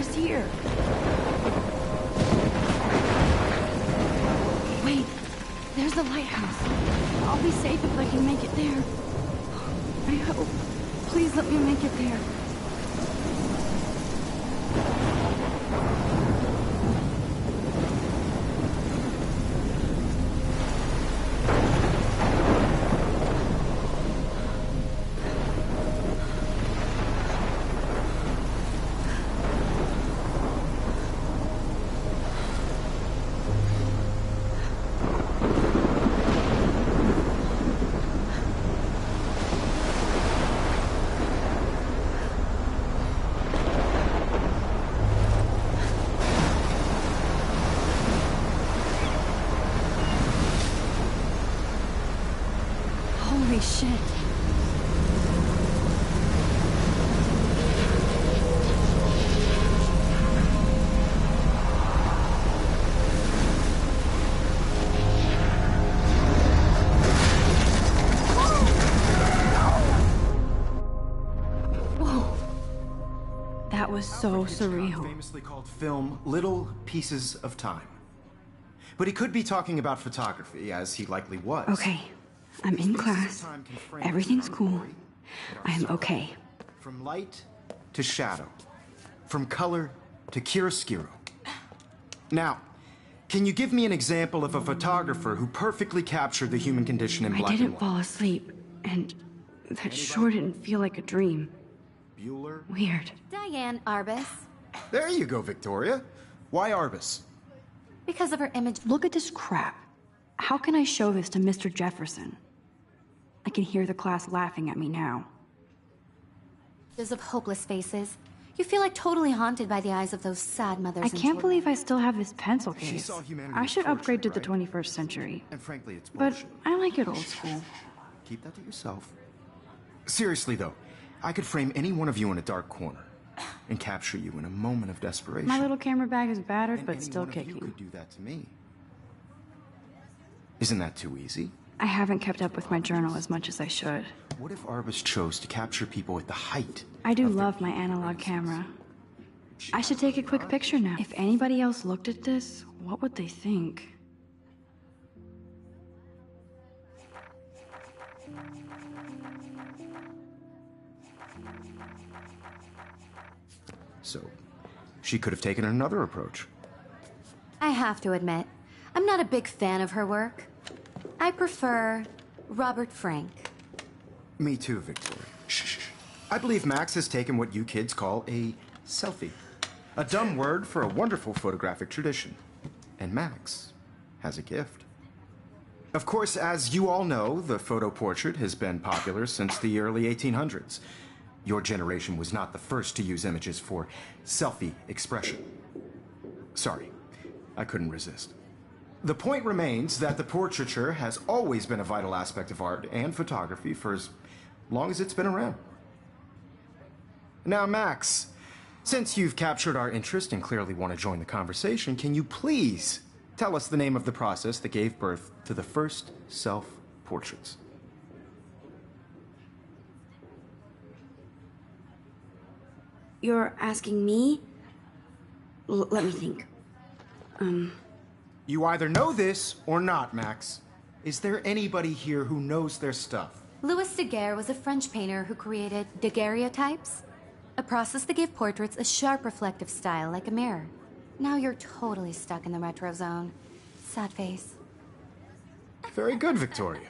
is here. Wait, there's the lighthouse. I'll be safe if I can make it there. I hope. Please let me make it there. Holy shit. Whoa. That was so surreal. Famously called film Little Pieces of Time. But he could be talking about photography, as he likely was. Okay. I'm in class. Everything's cool. I am okay. From light to shadow. From color to chiaroscuro. Now, can you give me an example of a photographer who perfectly captured the human condition in black and white? I didn't fall asleep, and that sure didn't feel like a dream. Bueller? Weird. Diane Arbus. There you go, Victoria. Why Arbus? Because of her image. Look at this crap. How can I show this to Mr. Jefferson? I can hear the class laughing at me now. Of hopeless faces. You feel like totally haunted by the eyes of those sad mothers. I can't believe I still have this pencil case. I should upgrade to the right? 21st century. And frankly, it's But bullshit. I like it old school. Keep that to yourself. Seriously, though, I could frame any one of you in a dark corner and capture you in a moment of desperation. My little camera bag is battered, And but any still one of you kicking. could do that to me. Isn't that too easy? I haven't kept up with my journal as much as I should. What if Arbus chose to capture people at the height? I do of their love my analog camera. I should take a quick picture now. If anybody else looked at this, what would they think? So, she could have taken another approach. I have to admit, I'm not a big fan of her work. I prefer Robert Frank. Me too, Victoria. Shh. I believe Max has taken what you kids call a selfie. A dumb word for a wonderful photographic tradition. And Max has a gift. Of course, as you all know, the photo portrait has been popular since the early 1800s. Your generation was not the first to use images for selfie expression. Sorry, I couldn't resist. The point remains that the portraiture has always been a vital aspect of art and photography for as long as it's been around. Now, Max, since you've captured our interest and clearly want to join the conversation, can you please tell us the name of the process that gave birth to the first self-portraits? You're asking me? Let me think. You either know this or not, Max. Is there anybody here who knows their stuff? Louis Daguerre was a French painter who created daguerreotypes, a process that gave portraits a sharp reflective style like a mirror. Now you're totally stuck in the retro zone. Sad face. Very good, Victoria.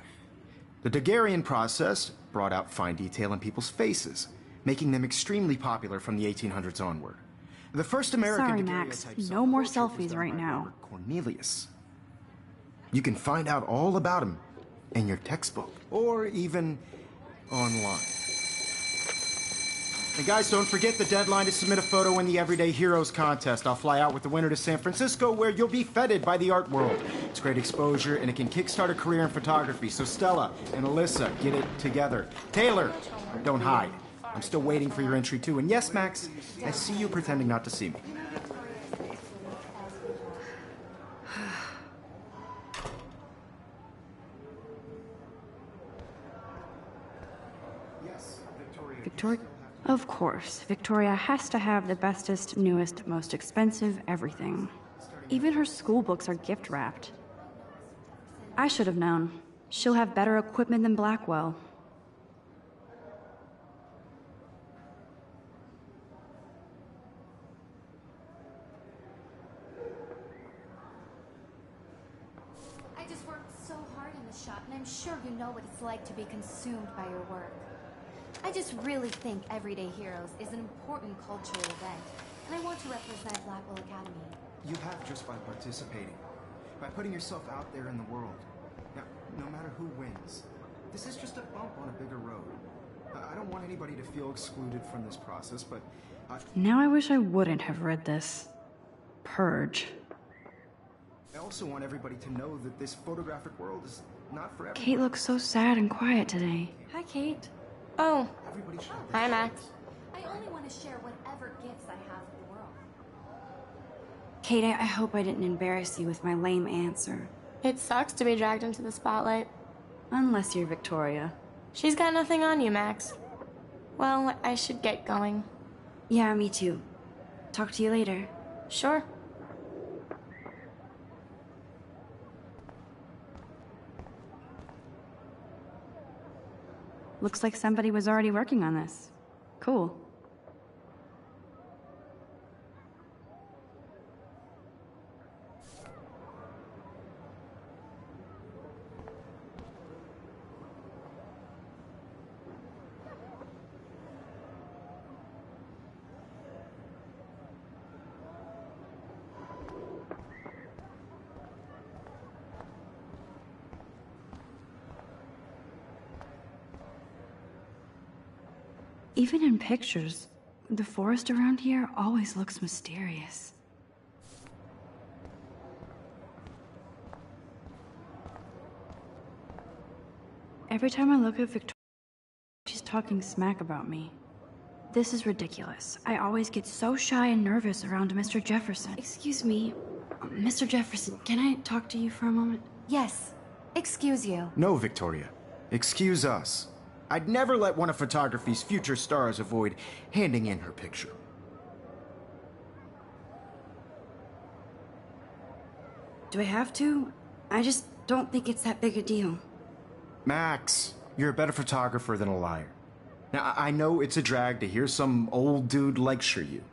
The Daguerrean process brought out fine detail in people's faces, making them extremely popular from the 1800s onward. The first American Sorry, Max. daguerreotype No more self-portrait was selfies done right by now. Robert Cornelius. You can find out all about him in your textbook, or even online. And guys, don't forget the deadline to submit a photo in the Everyday Heroes contest. I'll fly out with the winner to San Francisco, where you'll be feted by the art world. It's great exposure, and it can kickstart a career in photography. So Stella and Alyssa, get it together. Taylor, don't hide. I'm still waiting for your entry, too. And yes, Max, I see you pretending not to see me. Victoria, Of course, Victoria has to have the bestest, newest, most expensive everything. Even her school books are gift wrapped. I should have known. She'll have better equipment than Blackwell. I just worked so hard in the shop, and I'm sure you know what it's like to be consumed by your work. I just really think Everyday Heroes is an important cultural event, and I want to represent Blackwell Academy. You have just by participating, by putting yourself out there in the world. Now, no matter who wins, this is just a bump on a bigger road. I don't want anybody to feel excluded from this process, but Now I wish I wouldn't have read this. Purge. I also want everybody to know that this photographic world is not for everyone. Kate looks so sad and quiet today. Hi, Kate. Oh, Everybody should have hi, this Max. I only want to share whatever gifts I have with the world. Kate, I hope I didn't embarrass you with my lame answer. It sucks to be dragged into the spotlight. Unless you're Victoria. She's got nothing on you, Max. Well, I should get going. Yeah, me too. Talk to you later. Sure. Looks like somebody was already working on this. Cool. Even in pictures, the forest around here always looks mysterious. Every time I look at Victoria, she's talking smack about me. This is ridiculous. I always get so shy and nervous around Mr. Jefferson. Excuse me, Mr. Jefferson, can I talk to you for a moment? Yes. Excuse you. No, Victoria. Excuse us. I'd never let one of photography's future stars avoid handing in her picture. Do I have to? I just don't think it's that big a deal. Max, you're a better photographer than a liar. Now, I know it's a drag to hear some old dude lecture you,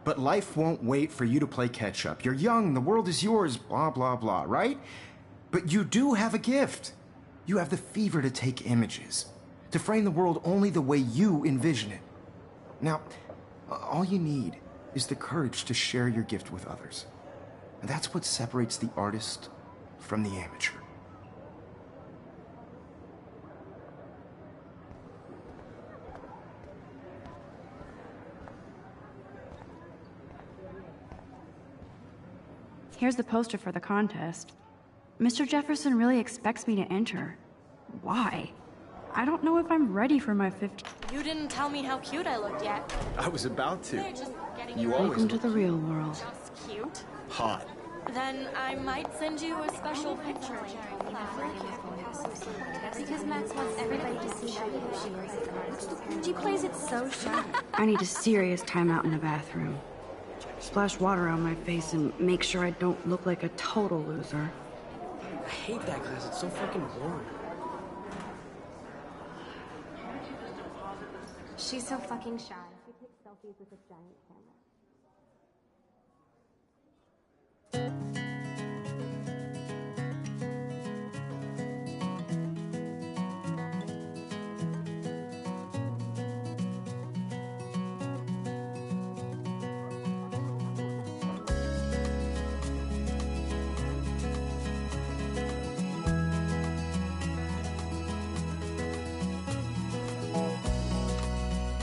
but life won't wait for you to play catch up. You're young, the world is yours, blah, blah, blah, right? But you do have a gift. You have the fever to take images, to frame the world only the way you envision it. Now, all you need is the courage to share your gift with others. And that's what separates the artist from the amateur. Here's the poster for the contest. Mr. Jefferson really expects me to enter. Why? I don't know if I'm ready for my 50. You didn't tell me how cute I looked yet. I was about to. They're just getting You around. always Welcome to the real world. Just cute. hot. Then I might send you a special picture. Because Max wants everybody to see how good she is. She plays it so shy. I need a serious timeout in the bathroom. Splash water on my face and make sure I don't look like a total loser. I hate that class. It's so fucking boring. She's so fucking shy. She takes selfies with a giant camera.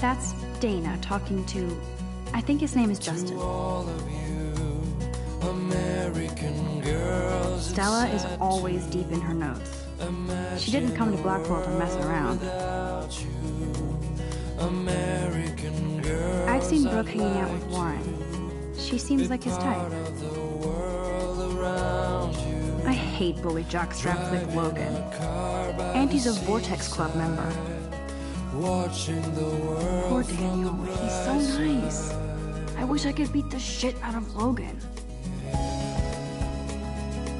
That's Dana talking to, I think his name is Justin. Stella is always deep in her notes. She didn't come to Blackwell to mess around. I've seen Brooke hanging out with Warren. She seems like his type. I hate bully jockstraps like Logan. And he's a Vortex Club member. Poor Daniel, he's so nice. I wish I could beat the shit out of Logan.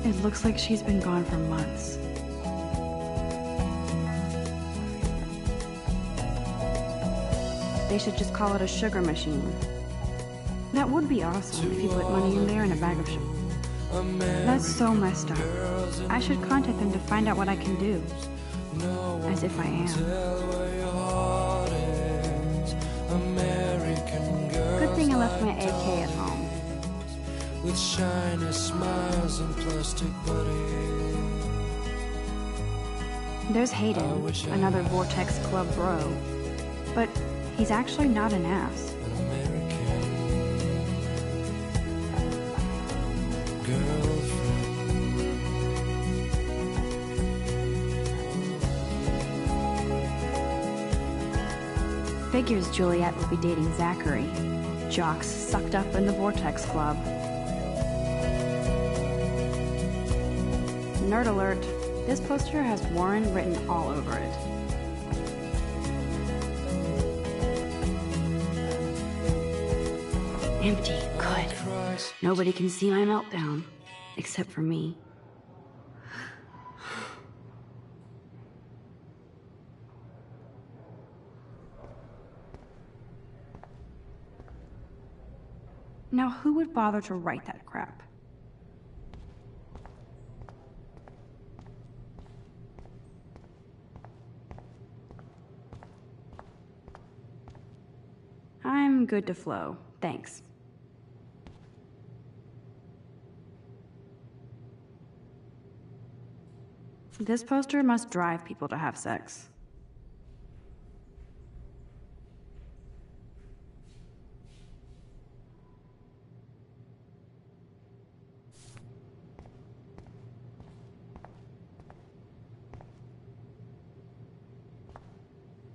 It looks like she's been gone for months. They should just call it a sugar machine. That would be awesome if you put money in there in a bag of sugar. That's so messed up. I should contact them to find out what I can do. As if I am. Good thing I left my AK at home. With shiny smiles and plastic buddies. There's Hayden, another Vortex Club bro. But he's actually not an ass. Figures Juliet will be dating Zachary. Jocks sucked up in the Vortex Club. Nerd alert. This poster has Warren written all over it. Empty. Good. Nobody can see my meltdown. Except for me. Now, who would bother to write that crap? I'm good to flow. Thanks. This poster must drive people to have sex.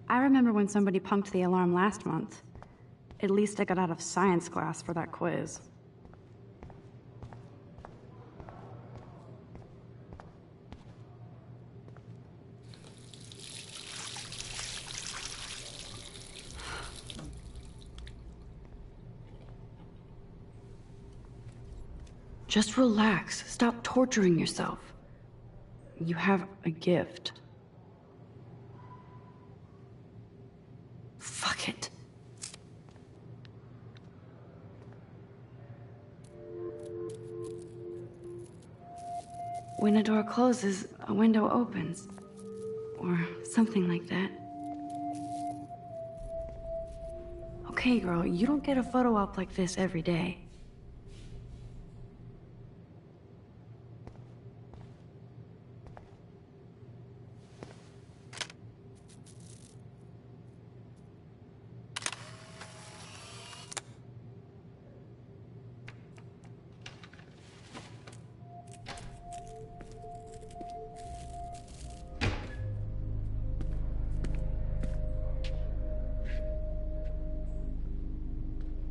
I remember when somebody punked the alarm last month. At least I got out of science class for that quiz. Just relax. Stop torturing yourself. You have a gift. Fuck it. When a door closes, a window opens. Or something like that. Okay, girl, you don't get a photo op like this every day.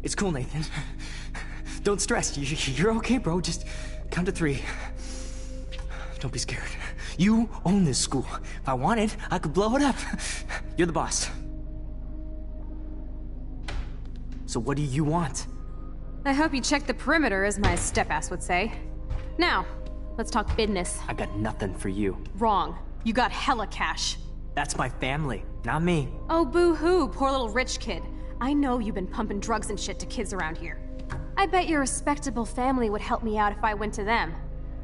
It's cool, Nathan. Don't stress. You're okay, bro. Just count to 3. Don't be scared. You own this school. If I wanted, I could blow it up. You're the boss. So what do you want? I hope you checked the perimeter, as my step-ass would say. Now, let's talk business. I got nothing for you. Wrong. You got hella cash. That's my family, not me. Oh, boo-hoo, poor little rich kid. I know you've been pumping drugs and shit to kids around here. I bet your respectable family would help me out if I went to them.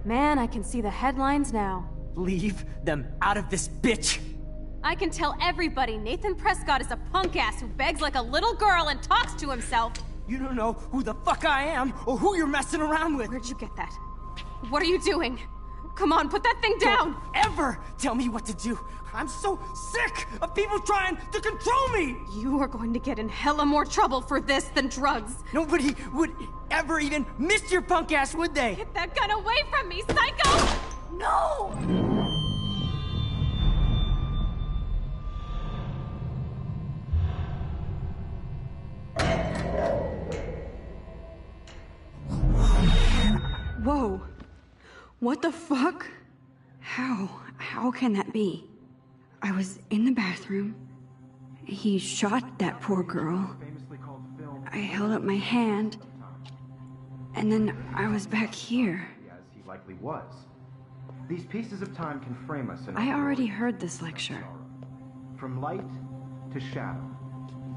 Man, I can see the headlines now. Leave them out of this bitch! I can tell everybody Nathan Prescott is a punk ass who begs like a little girl and talks to himself. You don't know who the fuck I am or who you're messing around with. Where'd you get that? What are you doing? Come on, put that thing down! Don't ever tell me what to do! I'm so sick of people trying to control me! You are going to get in hella more trouble for this than drugs. Nobody would ever even miss your punk ass, would they? Get that gun away from me, psycho! No! Whoa. What the fuck? How can that be? I was in the bathroom, He shot that poor girl. I held up my hand, and then I was back here. As he likely was. These pieces of time can frame us in I already heard this lecture. from light to shadow,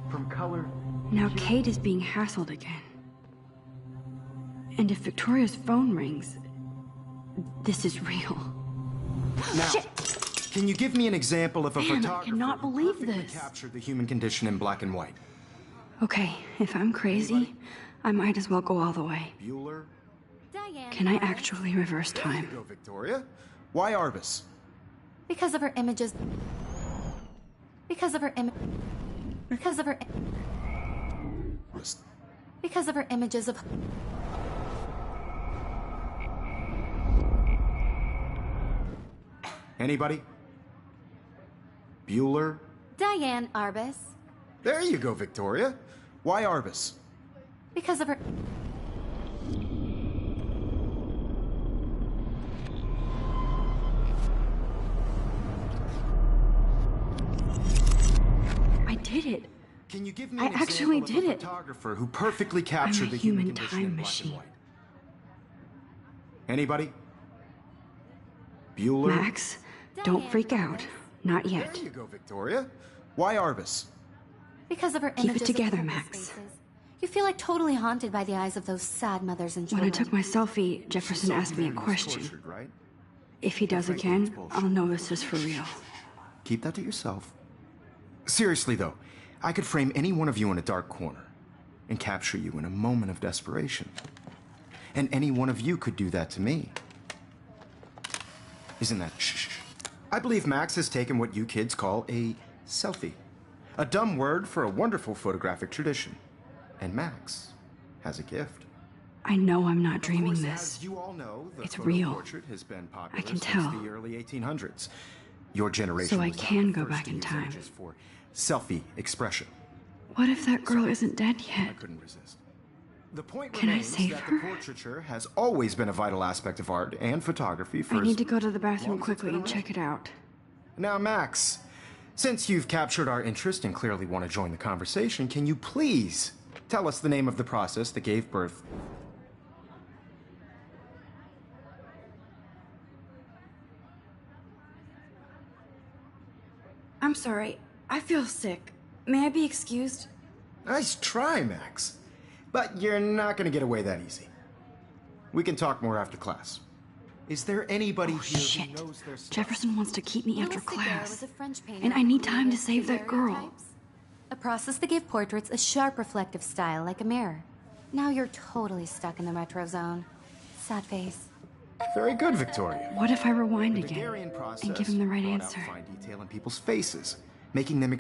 from color. Now Kate is being hassled again. And if Victoria's phone rings, this is real. Now, Shit! can you give me an example of a Man, I photographer cannot who believe perfectly this. captured the human condition in black and white? Okay, if I'm crazy, I might as well go all the way. Bueller? Diane. Can I actually reverse time? Go, Victoria. Why Arbus? Because of her images. Because of her im. Because of her. Because of her images of. Anybody? Bueller? Diane Arbus. There you go, Victoria. Why Arbus? Because of her. I did it. Can you give me I an actually example did of a it. photographer who perfectly captured the human human condition time in black machine. and white? Anybody? Bueller? Max, don't freak out. Not yet. There you go, Victoria. Why Arbus? Because of her Keep it images of together, hopeless Max. faces. You feel like totally haunted by the eyes of those sad mothers and When I children. took my selfie, Jefferson asked me a He was question. tortured, right? If he does Frankly, it's again, bullshit. I'll know this is for real. Keep that to yourself. Seriously, though, I could frame any one of you in a dark corner and capture you in a moment of desperation. And any one of you could do that to me. Isn't that shh? I believe Max has taken what you kids call a selfie. A dumb word for a wonderful photographic tradition. And Max has a gift. I know I'm not Of dreaming course, this. as you all know, the It's photo real. portrait has been popular I can since tell. the early 1800s. Your generation So I was not can the go first back to in use time. images for selfie expression. What if that girl isn't dead I yet? couldn't resist. The point Can I remains save that her? the portraiture has always been a vital aspect of art and photography for I as need to go to the bathroom long as it's quickly been and check it out. Now, Max, since you've captured our interest and clearly want to join the conversation, can you please tell us the name of the process that gave birth? I'm sorry. I feel sick. May I be excused? Nice try, Max. But you're not going to get away that easy. We can talk more after class. Is there anybody here Shit. who knows their stuff? Jefferson wants to keep me after Louis Daguerre class. was a French painter And I who need time to created save that girl. daguerreotypes, a process that gave portraits a sharp reflective style like a mirror. Now you're totally stuck in the retro zone. Sad face. Very good, Victoria. What if I rewind The again Daguerrean process and give him the right brought answer? out fine detail in people's faces, making them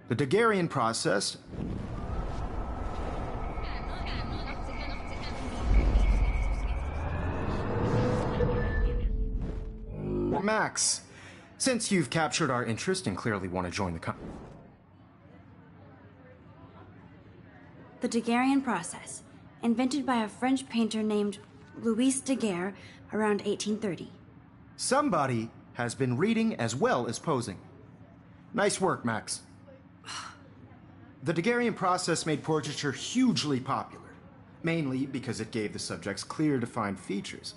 The Daguerrean process Max, since you've captured our interest and clearly want to join the The Daguerrean process, invented by a French painter named Louis Daguerre around 1830. Somebody has been reading as well as posing. Nice work, Max. The Daguerrean process made portraiture hugely popular, mainly because it gave the subjects clear, defined features.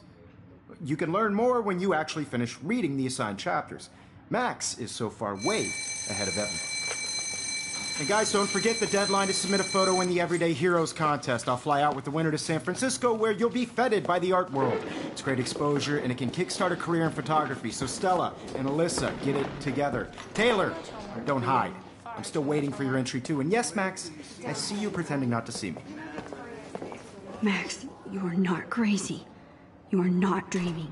You can learn more when you actually finish reading the assigned chapters. Max is so far way ahead of Evan. And guys, don't forget the deadline to submit a photo in the Everyday Heroes contest. I'll fly out with the winner to San Francisco, where you'll be feted by the art world. It's great exposure, and it can kickstart a career in photography. So Stella and Alyssa, get it together. Taylor, don't hide. I'm still waiting for your entry too. And yes, Max, I see you pretending not to see me. Max, you are not crazy. You are not dreaming.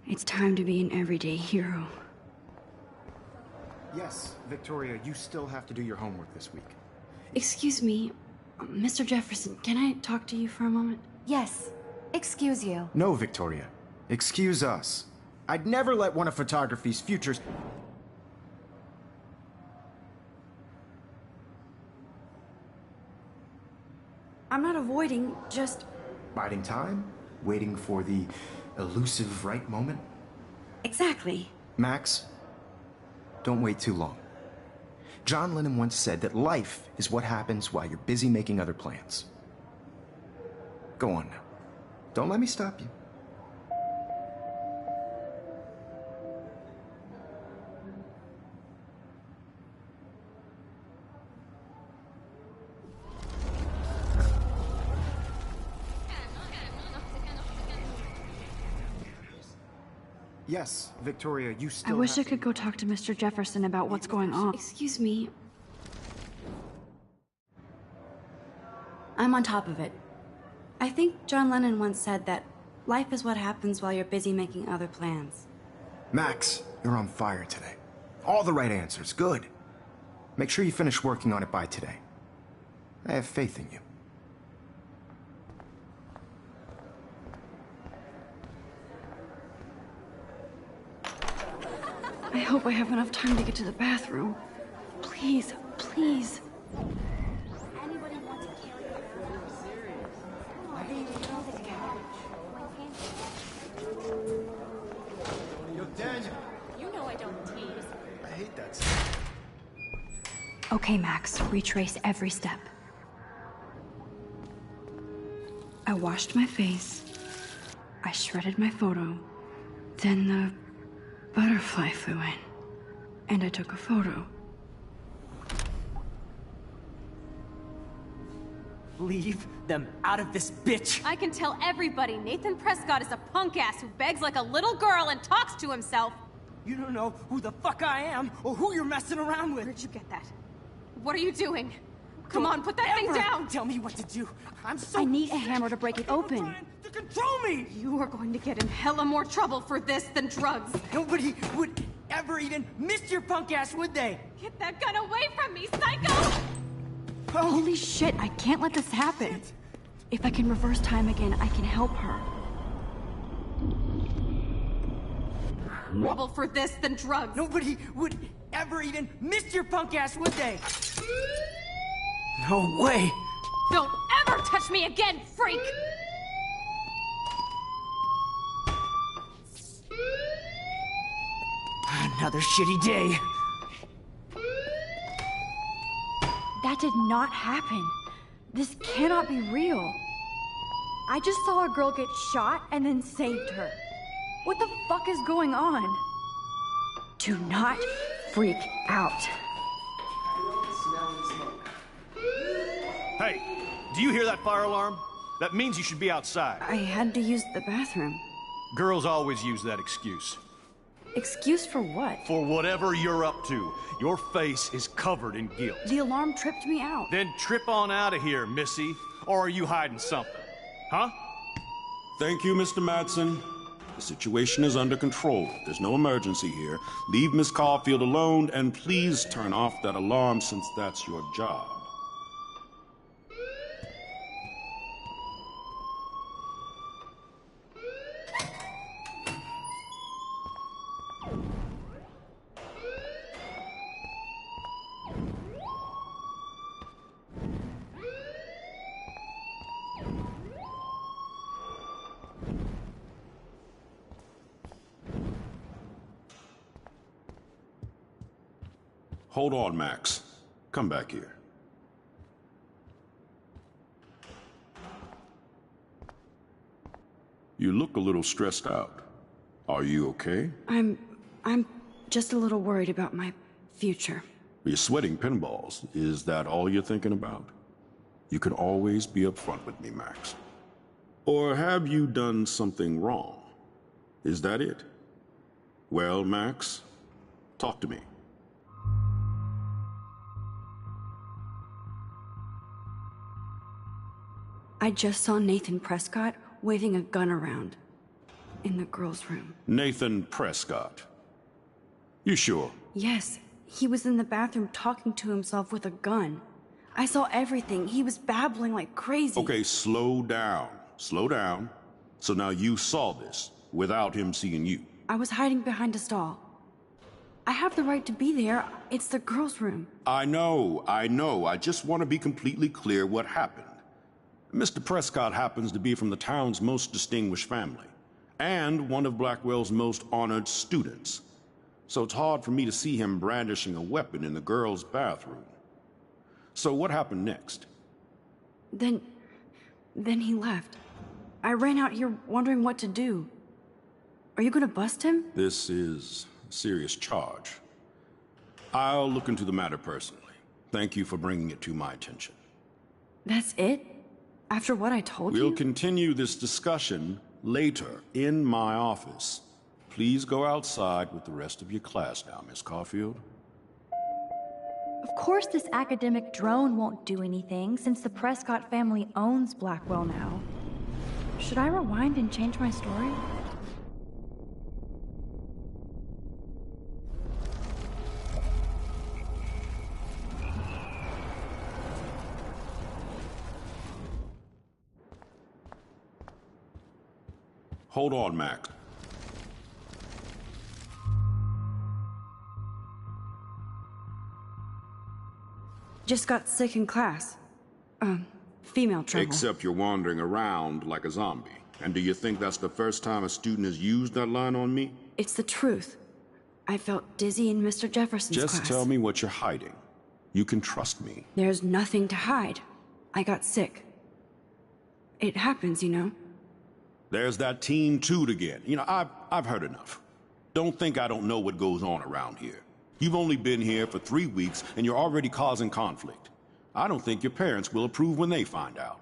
It's time to be an everyday hero. Yes, Victoria, you still have to do your homework this week. Excuse me, Mr. Jefferson, can I talk to you for a moment? Yes. Excuse you. No, Victoria. Excuse us. I'd never let one of photography's futures... I'm not avoiding, just... Biding time? Waiting for the elusive right moment? Exactly. Max, don't wait too long. John Lennon once said that life is what happens while you're busy making other plans. Go on now. Don't let me stop you. Yes, Victoria, you still I wish I have could go talk to Mr. Jefferson about what's going on. Excuse me. I'm on top of it. I think John Lennon once said that life is what happens while you're busy making other plans. Max, you're on fire today. All the right answers, good. Make sure you finish working on it by today. I have faith in you. I hope I have enough time to get to the bathroom. Please, please. Yo, Daniel. You know I don't tease. I hate that stuff. Okay, Max, retrace every step. I washed my face. I shredded my photo. Then the butterfly flew in. And I took a photo. Leave them out of this bitch! I can tell everybody Nathan Prescott is a punk ass who begs like a little girl and talks to himself. You don't know who the fuck I am or who you're messing around with. Where'd you get that? What are you doing? Come on, put that thing Ever down! Tell me what to do. I'm so I need a hammer to break it open. trying to control me! You are going to get in hella more trouble for this than drugs. Nobody would ever even miss your punk ass, would they? Get that gun away from me, psycho! Holy shit, I can't let this happen. If I can reverse time again, I can help her. Trouble for this than drugs. Nobody would ever even miss your punk ass, would they? No way! Don't ever touch me again, freak! Another shitty day. That did not happen. This cannot be real. I just saw a girl get shot and then saved her. What the fuck is going on? Do not freak out. Hey, do you hear that fire alarm? That means you should be outside. I had to use the bathroom. Girls always use that excuse. Excuse for what? For whatever you're up to, your face is covered in guilt. The alarm tripped me out. Then trip on out of here, Missy. Or are you hiding something? Huh? Thank you, Mr. Madsen. The situation is under control. There's no emergency here. Leave Miss Caulfield alone, and please turn off that alarm since that's your job. Hold on, Max. Come back here. You look a little stressed out. Are you okay? I'm just a little worried about my future. You're sweating pinballs. Is that all you're thinking about? You can always be upfront with me, Max. Or have you done something wrong? Is that it? Well, Max, talk to me. I just saw Nathan Prescott waving a gun around in the girls' room. Nathan Prescott. You sure? Yes, he was in the bathroom talking to himself with a gun. I saw everything. He was babbling like crazy. Okay, slow down. Slow down. So now you saw this without him seeing you. I was hiding behind a stall. I have the right to be there. It's the girls' room. I know. I just want to be completely clear what happened. Mr. Prescott happens to be from the town's most distinguished family, and one of Blackwell's most honored students. So it's hard for me to see him brandishing a weapon in the girls' bathroom. So what happened next? Then he left. I ran out here wondering what to do. Are you gonna bust him? This is a serious charge. I'll look into the matter personally. Thank you for bringing it to my attention. That's it? After what I told you? We'll continue this discussion later in my office. Please go outside with the rest of your class now, Miss Caulfield. Of course this academic drone won't do anything, since the Prescott family owns Blackwell now. Should I rewind and change my story? Hold on, Max. Just got sick in class. Female trouble. Except you're wandering around like a zombie. And do you think that's the first time a student has used that line on me? It's the truth. I felt dizzy in Mr. Jefferson's class. Just tell me what you're hiding. You can trust me. There's nothing to hide. I got sick. It happens, you know. There's that Team Toot again. You know, I've heard enough. Don't think I don't know what goes on around here. You've only been here for 3 weeks, and you're already causing conflict. I don't think your parents will approve when they find out.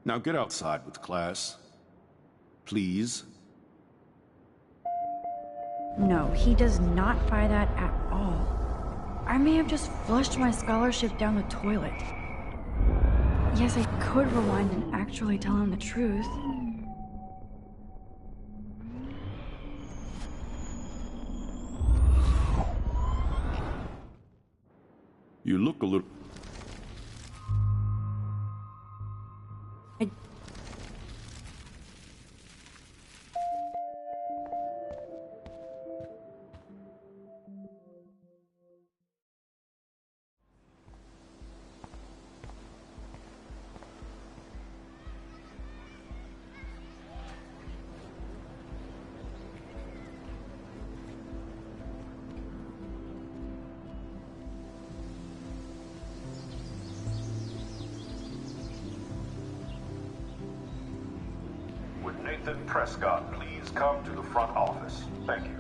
Now get outside with class. Please. No, he does not buy that at all. I may have just flushed my scholarship down the toilet. Yes, I could rewind and actually tell him the truth. You look a little... Would Nathan Prescott please come to the front office? Thank you.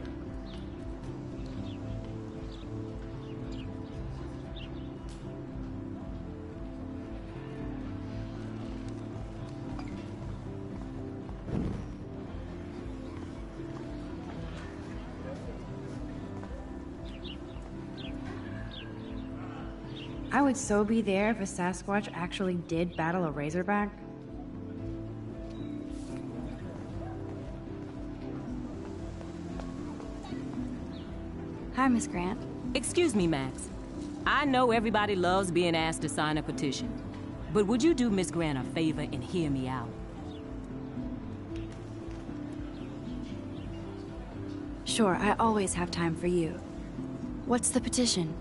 I would so be there if a Sasquatch actually did battle a Razorback. Hi, Miss Grant. Excuse me, Max. I know everybody loves being asked to sign a petition, but would you do Miss Grant a favor and hear me out? Sure, I always have time for you. What's the petition?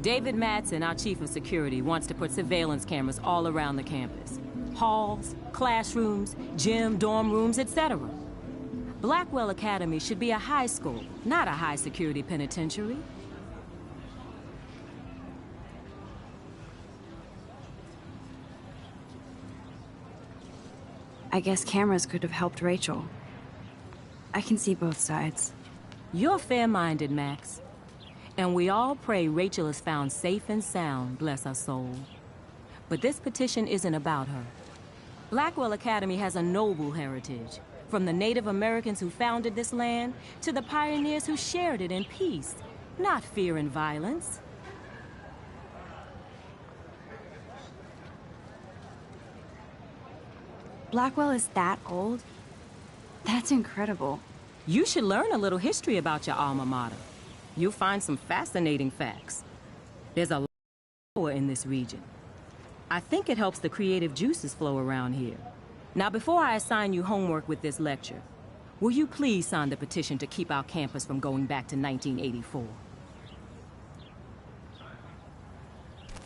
David Madsen, our chief of security, wants to put surveillance cameras all around the campus. Halls, classrooms, gym, dorm rooms, etc. Blackwell Academy should be a high school, not a high-security penitentiary. I guess cameras could have helped Rachel. I can see both sides. You're fair-minded, Max. And we all pray Rachel is found safe and sound, bless her soul. But this petition isn't about her. Blackwell Academy has a noble heritage, from the Native Americans who founded this land to the pioneers who shared it in peace, not fear and violence. Blackwell is that old? That's incredible. You should learn a little history about your alma mater. You'll find some fascinating facts. There's a lot of power in this region. I think it helps the creative juices flow around here. Now, before I assign you homework with this lecture, will you please sign the petition to keep our campus from going back to 1984?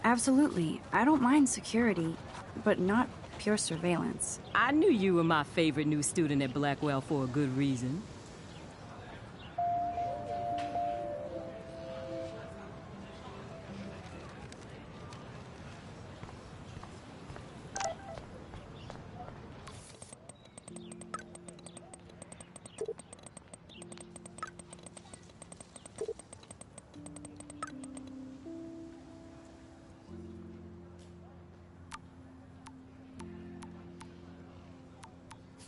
Absolutely. I don't mind security, but not pure surveillance. I knew you were my favorite new student at Blackwell for a good reason.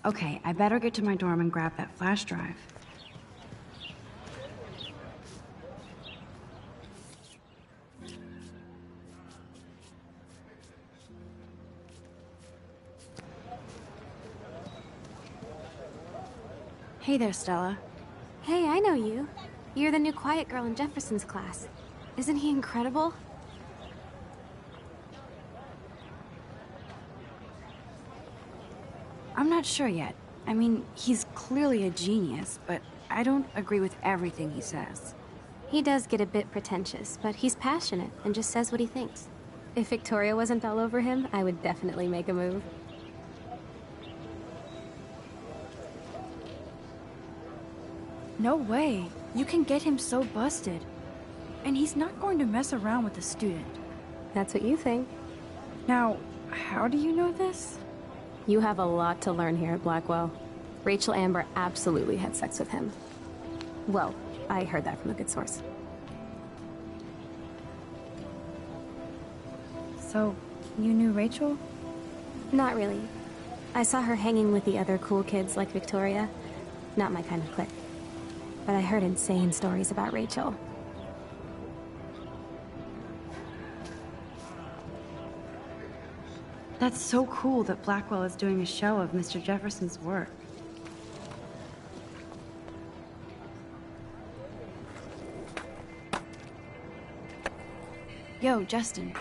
Okay, I better get to my dorm and grab that flash drive. Hey there, Stella. Hey, I know you. You're the new quiet girl in Jefferson's class. Isn't he incredible? I'm not sure yet. I mean, he's clearly a genius, but I don't agree with everything he says. He does get a bit pretentious, but he's passionate and just says what he thinks. If Victoria wasn't all over him, I would definitely make a move. No way. You can get him so busted. And he's not going to mess around with a student. That's what you think. Now, how do you know this? You have a lot to learn here at Blackwell. Rachel Amber absolutely had sex with him. Well, I heard that from a good source. So, you knew Rachel? Not really. I saw her hanging with the other cool kids like Victoria. Not my kind of clique. But I heard insane stories about Rachel. That's so cool that Blackwell is doing a show of Mr. Jefferson's work. Yo, Justin.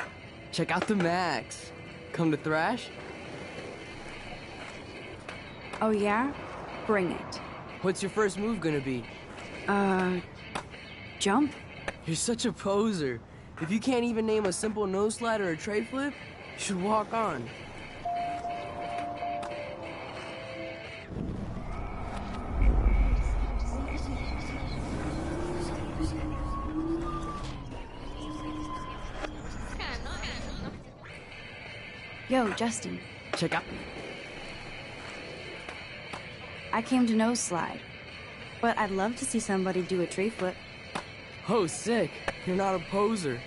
Check out the Max. Come to thrash? Oh yeah? Bring it. What's your first move gonna be? Jump? You're such a poser. If you can't even name a simple nose slide or a tray flip, you should walk on. Yo, Justin. Check out. I came to nose slide. But I'd love to see somebody do a tree flip. Oh, sick. You're not a poser.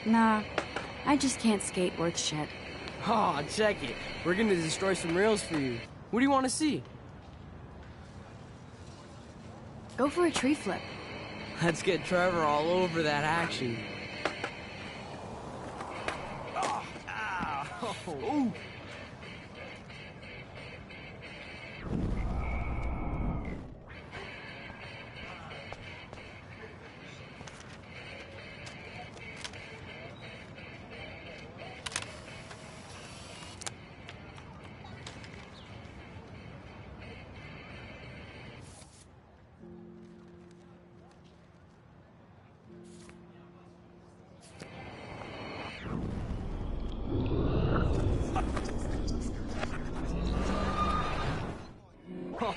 Nah, I just can't skate worth shit. Aw, oh, check it. We're gonna destroy some rails for you. What do you want to see? Go for a tree flip. Let's get Trevor all over that action. Oh, ow. Ooh.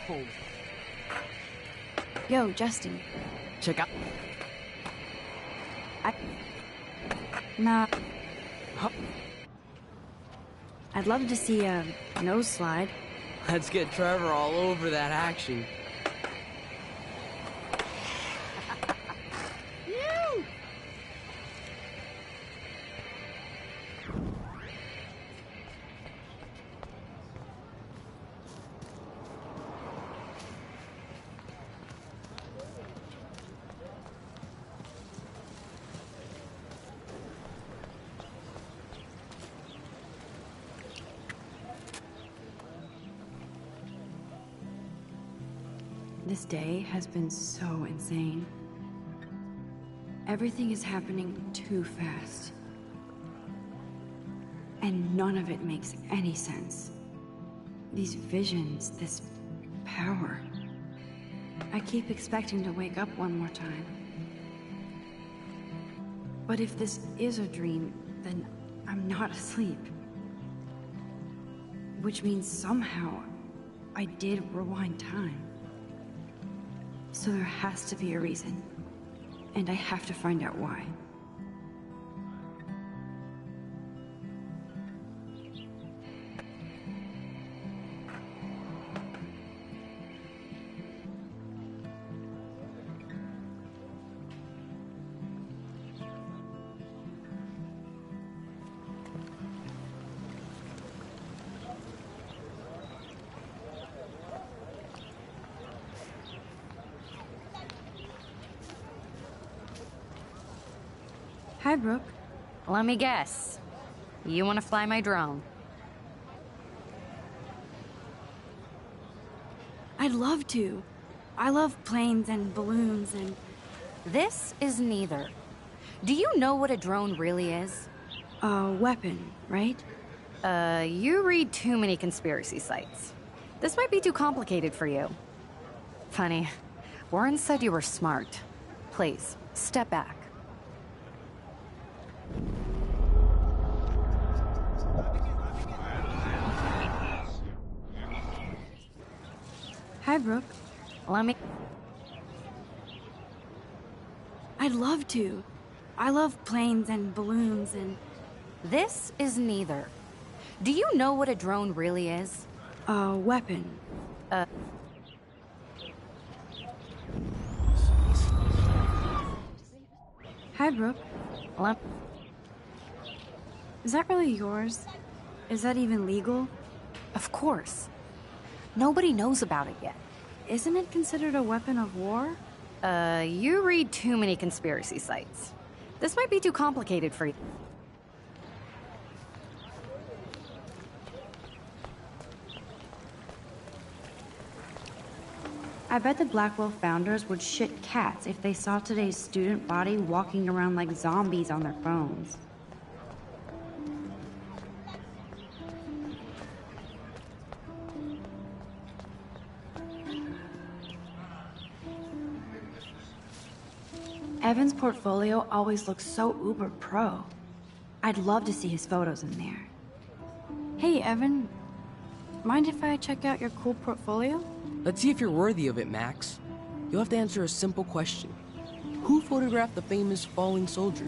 Oh. Yo, Justin. Check out. Nah. I'd love to see a nose slide. Let's get Trevor all over that action. This day has been so insane. Everything is happening too fast. And none of it makes any sense. These visions, this power. I keep expecting to wake up one more time. But if this is a dream, then I'm not asleep. which means somehow I did rewind time. So there has to be a reason, and I have to find out why. Hi, Brooke. Let me guess. You want to fly my drone? I'd love to. I love planes and balloons and... This is neither. Do you know what a drone really is? A weapon, right? You read too many conspiracy sites. This might be too complicated for you. Funny. Warren said you were smart. Please, step back. Hi, Brooke. Let me... I'd love to. I love planes and balloons and... This is neither. Do you know what a drone really is? A weapon. Hi, Brooke. Is that really yours? Is that even legal? Of course. Nobody knows about it yet. Isn't it considered a weapon of war? You read too many conspiracy sites. This might be too complicated for you. I bet the Blackwell founders would shit cats if they saw today's student body walking around like zombies on their phones. Evan's portfolio always looks so uber pro. I'd love to see his photos in there. Hey, Evan. Mind if I check out your cool portfolio? Let's see if you're worthy of it, Max. You'll have to answer a simple question. Who photographed the famous falling soldier?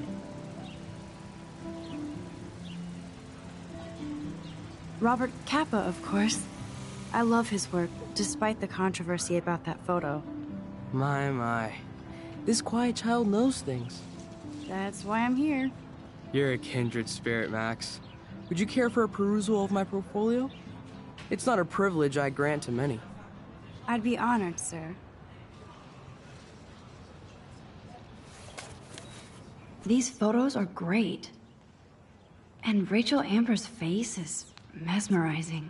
Robert Capa, of course. I love his work, despite the controversy about that photo. My. This quiet child knows things. That's why I'm here. You're a kindred spirit, Max. Would you care for a perusal of my portfolio? It's not a privilege I grant to many. I'd be honored, sir. These photos are great. And Rachel Amber's face is mesmerizing.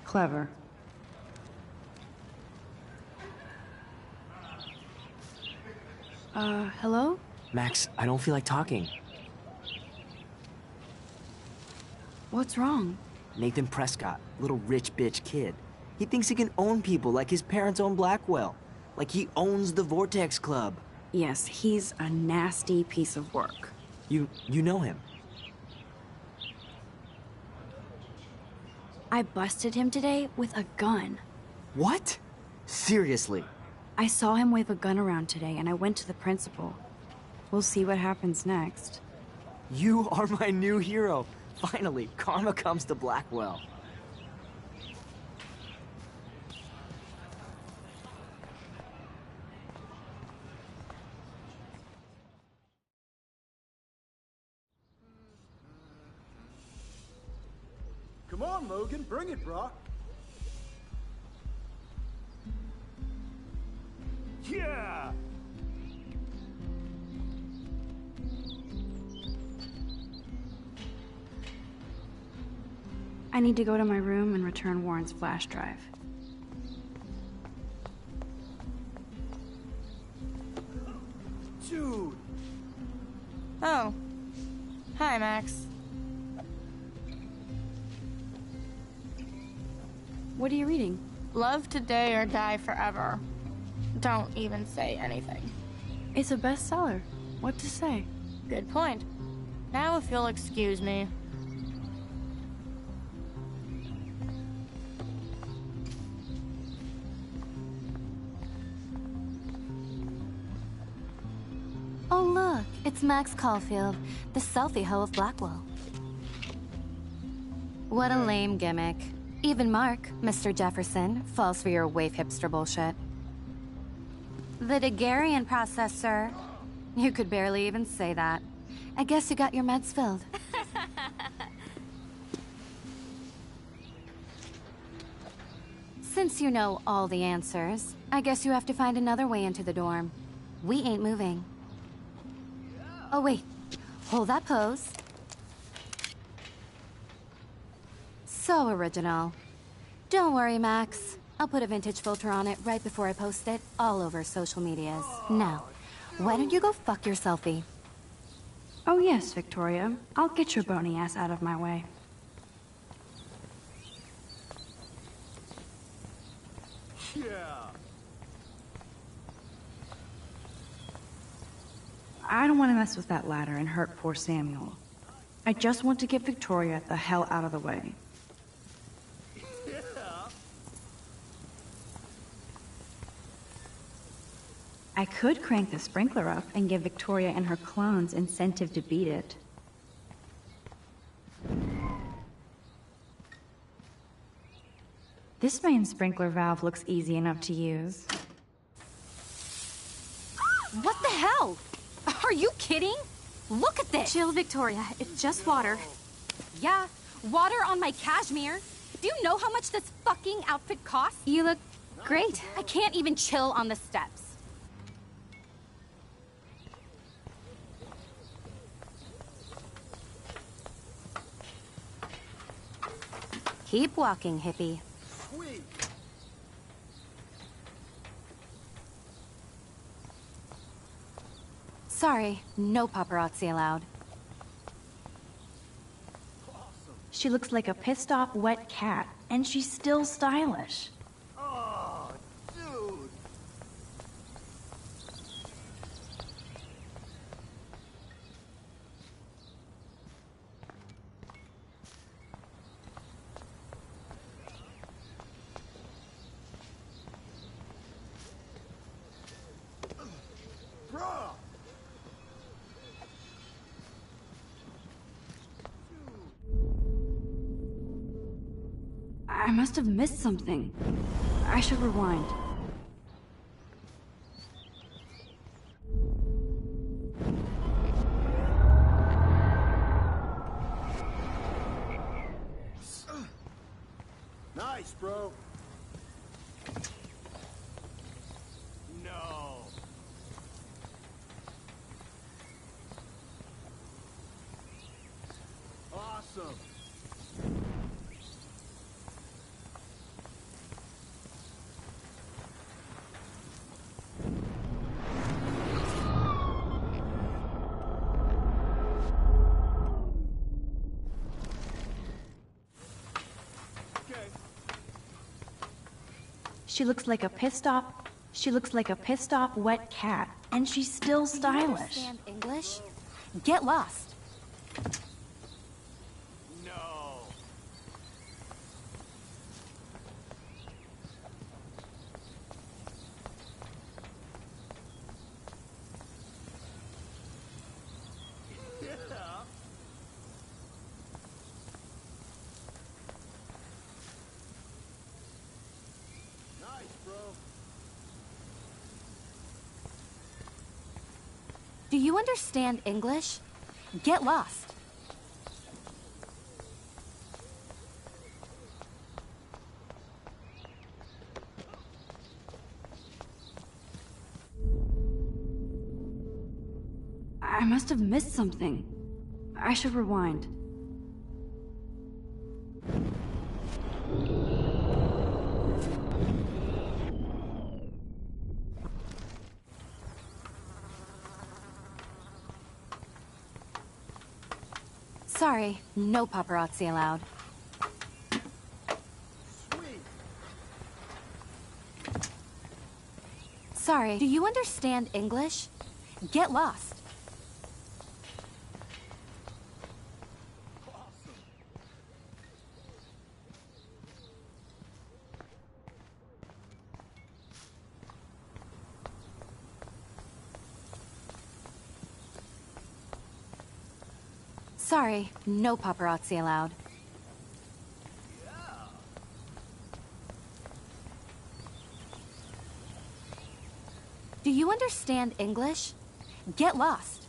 Clever. Hello? Max, I don't feel like talking. What's wrong? Nathan Prescott, little rich bitch kid. He thinks he can own people like his parents own Blackwell. Like he owns the Vortex Club. Yes, he's a nasty piece of work. You know him? I busted him today with a gun. What? Seriously? I saw him wave a gun around today, and I went to the principal. We'll see what happens next. You are my new hero. Finally, karma comes to Blackwell. Come on, Logan, bring it, brah. Yeah! I need to go to my room and return Warren's flash drive. Dude! Oh. Hi, Max. What are you reading? Love today or die forever. Don't even say anything. It's a bestseller. What to say? Good point. Now if you'll excuse me. Oh look, it's Max Caulfield, the selfie hoe of Blackwell. What a lame gimmick. Even Mark, Mr. Jefferson, falls for your waif hipster bullshit. The Daguerrean process, sir. You could barely even say that. I guess you got your meds filled. Since you know all the answers, I guess you have to find another way into the dorm. We ain't moving. Oh wait, hold that pose. So original. Don't worry, Max. I'll put a vintage filter on it right before I post it all over social medias. Now, why don't you go fuck your selfie? Oh yes, Victoria. I'll get your bony ass out of my way. Yeah. I don't want to mess with that ladder and hurt poor Samuel. I just want to get Victoria the hell out of the way. I could crank the sprinkler up and give Victoria and her clones incentive to beat it. This main sprinkler valve looks easy enough to use. What the hell? Are you kidding? Look at this! Chill, Victoria. It's just water. Yeah, water on my cashmere. Do you know how much this fucking outfit costs? You look great. I can't even chill on the steps. Keep walking, hippie. Sweet. Sorry, no paparazzi allowed. She looks like a pissed off wet cat, and she's still stylish. Oh, dude. Bruh. I must have missed something. I should rewind. Nice, bro. No. Awesome. She looks like a pissed off wet cat, and she's still stylish. Understand English? Get lost. No. Nice, bro. Do you understand English? Get lost. I must have missed something. I should rewind. Sorry, no paparazzi allowed. Sweet. Sorry, do you understand English? Get lost. Sorry, no paparazzi allowed. Do you understand English? Get lost.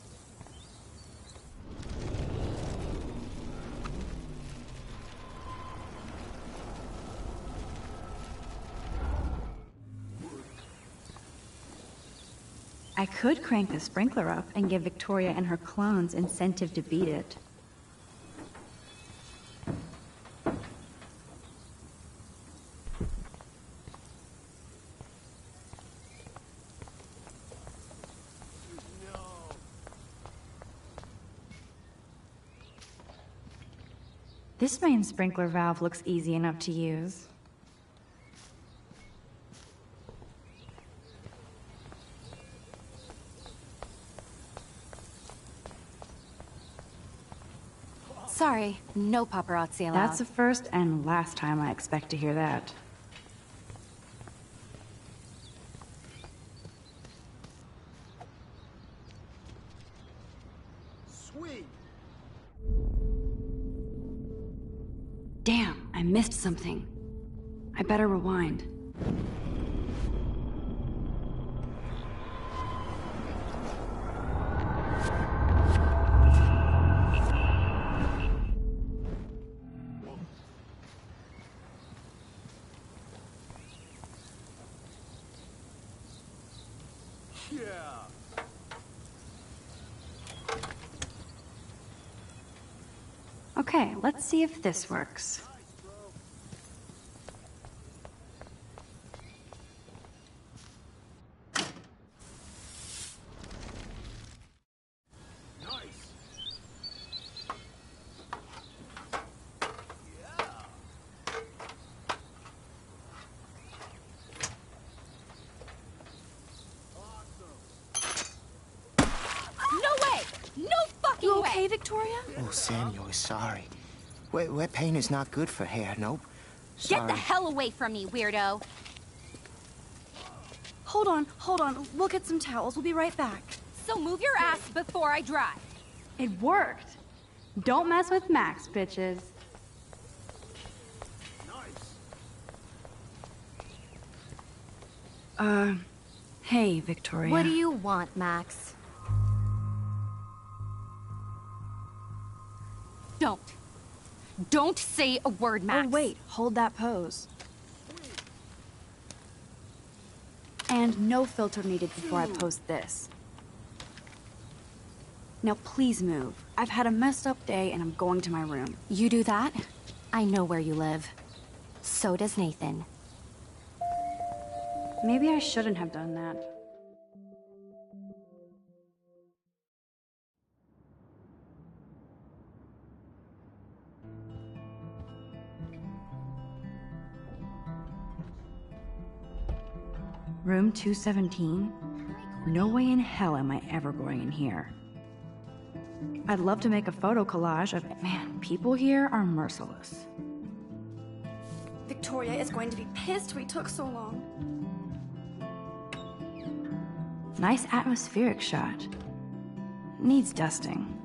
I could crank the sprinkler up and give Victoria and her clones incentive to beat it. This main sprinkler valve looks easy enough to use. Sorry, no paparazzi allowed. That's the first and last time I expect to hear that. Sweet. Damn, I missed something. I better rewind. Yeah. Okay, let's see if this works. You okay, Victoria? Oh, Samuel is sorry. Wet paint is not good for hair, nope. Get Sorry. the hell away from me, weirdo. Hold on. We'll get some towels. We'll be right back. So move your ass before I drive. It worked. Don't mess with Max, bitches. Hey, Victoria. What do you want, Max? Don't say a word, Max. Oh, wait. Hold that pose. And no filter needed before I post this. Now please move. I've had a messed up day and I'm going to my room. You do that? I know where you live. So does Nathan. Maybe I shouldn't have done that. Room 217? No way in hell am I ever going in here. I'd love to make a photo collage of it. Man, people here are merciless. Victoria is going to be pissed we took so long. Nice atmospheric shot. Needs dusting.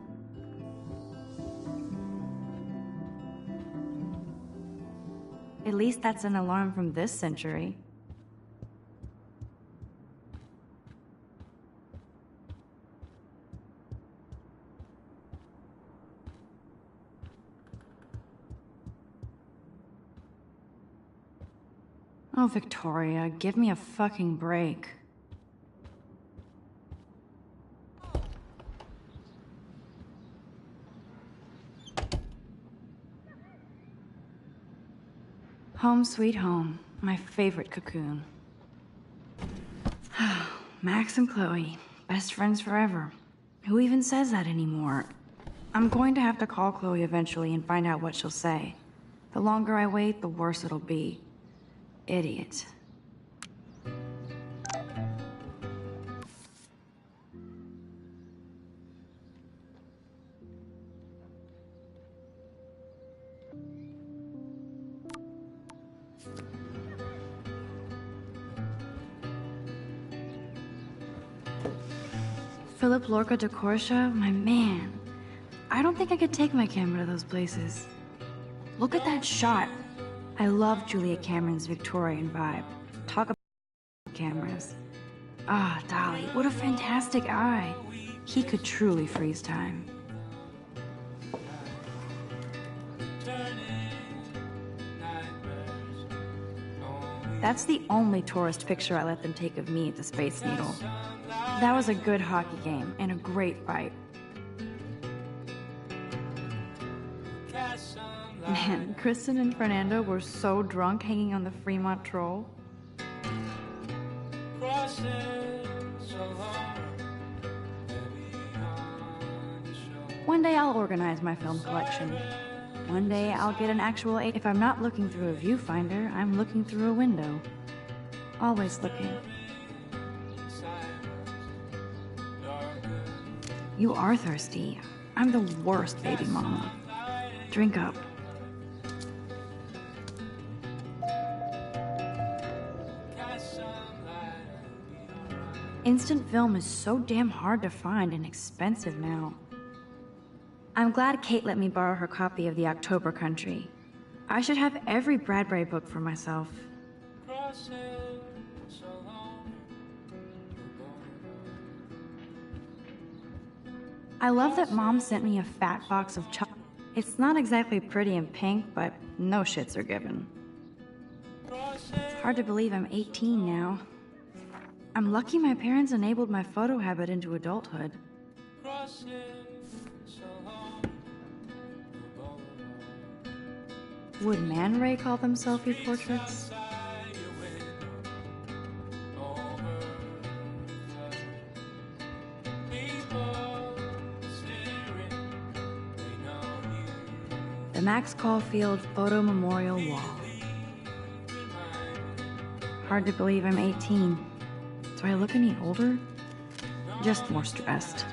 At least that's an alarm from this century. Oh, Victoria, give me a fucking break. Home sweet home, my favorite cocoon. Max and Chloe, best friends forever. Who even says that anymore? I'm going to have to call Chloe eventually and find out what she'll say. The longer I wait, the worse it'll be. Idiot. Philip Lorca de Corsia, my man. I don't think I could take my camera to those places. Look at that shot. I love Julia Cameron's Victorian vibe. Talk about cameras. Ah, Dolly, what a fantastic eye. He could truly freeze time. That's the only tourist picture I let them take of me at the Space Needle. That was a good hockey game and a great fight. Man, Kristen and Fernando were so drunk hanging on the Fremont Troll. One day I'll organize my film collection. One day I'll get an actual A. If I'm not looking through a viewfinder, I'm looking through a window. Always looking. You are thirsty. I'm the worst baby mama. Drink up. Instant film is so damn hard to find and expensive now. I'm glad Kate let me borrow her copy of The October Country. I should have every Bradbury book for myself. I love that Mom sent me a fat box of chocolate. It's not exactly pretty and pink, but no shits are given. It's hard to believe I'm 18 now. I'm lucky my parents enabled my photo habit into adulthood. Would Man Ray call them selfie portraits? The Max Caulfield Photo Memorial Wall. Hard to believe I'm 18. Do I look any older? Just more stressed.